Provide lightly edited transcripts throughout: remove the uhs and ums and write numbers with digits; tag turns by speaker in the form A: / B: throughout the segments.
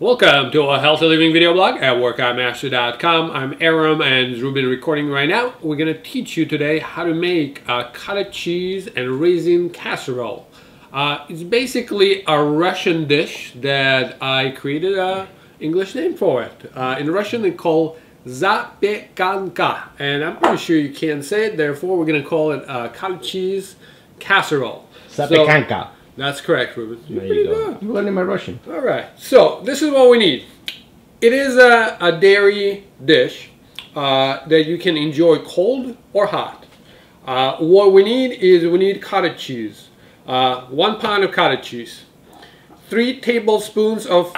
A: Welcome to a healthy living video blog at workoutmaster.com. I'm Aram and Ruben recording right now. We're going to teach you today how to make a cottage cheese and raisin casserole. It's basically a Russian dish that I created an English name for it. In Russian it's called Zapekanka, and I'm pretty sure you can't say it, therefore we're going to call it cottage cheese casserole.
B: Zapekanka.
A: That's correct, Ruben.
B: There you go. You're learning my Russian.
A: All right. So this is what we need. It is a dairy dish that you can enjoy cold or hot. What we need is cottage cheese. 1 pound of cottage cheese. 3 tablespoons of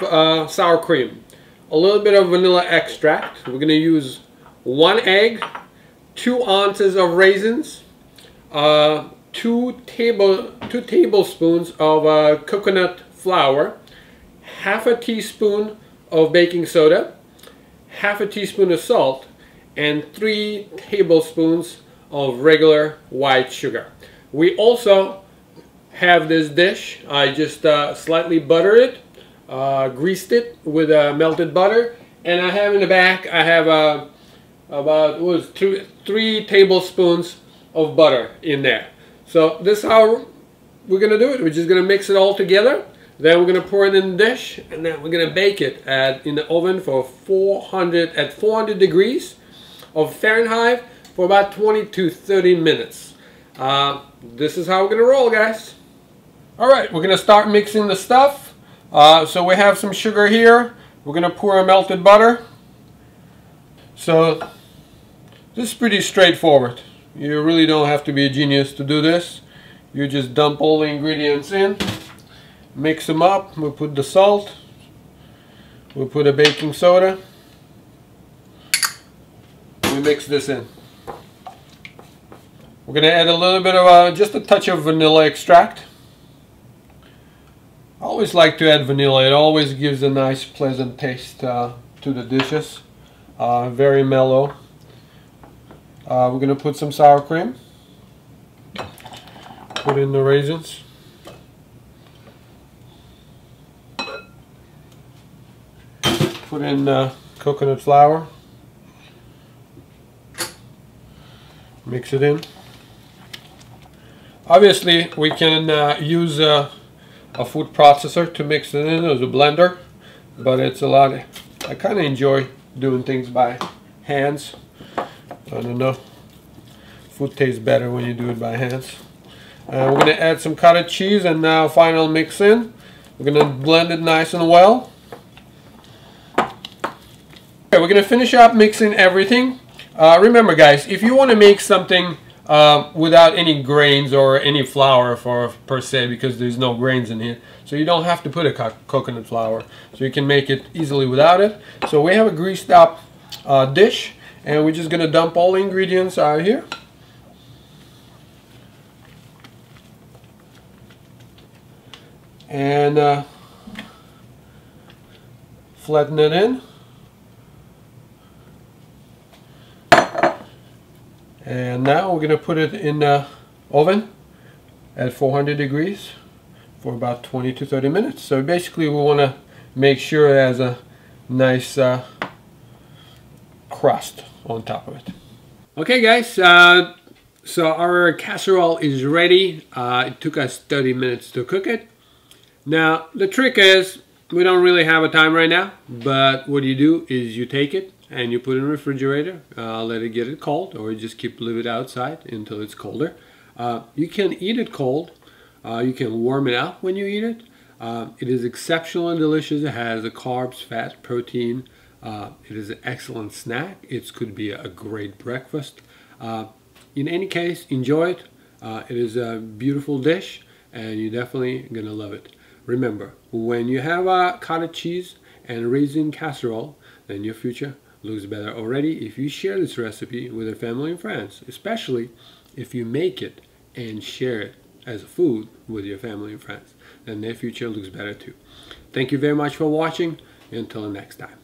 A: sour cream. A little bit of vanilla extract. We're going to use 1 egg. 2 ounces of raisins. 2 tablespoons of coconut flour, half a teaspoon of baking soda, half a teaspoon of salt, and 3 tablespoons of regular white sugar. We also have this dish. I just slightly buttered it, greased it with melted butter, and I have in the back, I have about 3 tablespoons of butter in there. So this is how we're going to do it. We're just going to mix it all together. Then we're going to pour it in the dish, and then we're going to bake it in the oven for 400 degrees of Fahrenheit for about 20 to 30 minutes. This is how we're going to roll, guys. All right, we're going to start mixing the stuff. So we have some sugar here. We're going to pour a melted butter. So this is pretty straightforward. You really don't have to be a genius to do this. You just dump all the ingredients in, mix them up. We'll put the salt, we'll put a baking soda, we mix this in. We're going to add a little bit of just a touch of vanilla extract. I always like to add vanilla. It always gives a nice pleasant taste to the dishes. Very mellow. We're going to put some sour cream, put in the raisins, put in coconut flour, mix it in. Obviously we can use a food processor to mix it in, as a blender, but it's a lot. I kind of enjoy doing things by hands. I don't know. Food tastes better when you do it by hands. We're going to add some cottage cheese and now final mix in. We're going to blend it nice and well. Okay, we're going to finish up mixing everything. Remember guys, if you want to make something without any grains or any flour per se, because there's no grains in here, so you don't have to put a coconut flour, so you can make it easily without it. So we have a greased up dish, and we're just going to dump all the ingredients out here. And flatten it in. And now we're going to put it in the oven at 400 degrees for about 20 to 30 minutes. So basically we want to make sure it has a nice crust on top of it. Okay guys, so our casserole is ready. It took us 30 minutes to cook it. Now the trick is, we don't really have a time right now, but what you do is you take it and you put it in the refrigerator, let it get cold, or you just leave it outside until it's colder. You can eat it cold, you can warm it up when you eat it. It is exceptional and delicious. It has the carbs, fat, protein. It is an excellent snack. It could be a great breakfast. In any case, enjoy it. It is a beautiful dish and you're definitely going to love it. Remember, when you have a cottage cheese and raisin casserole, then your future looks better already if you share this recipe with your family and friends, especially if you make it and share it as a food with your family and friends. Then their future looks better too. Thank you very much for watching. Until next time.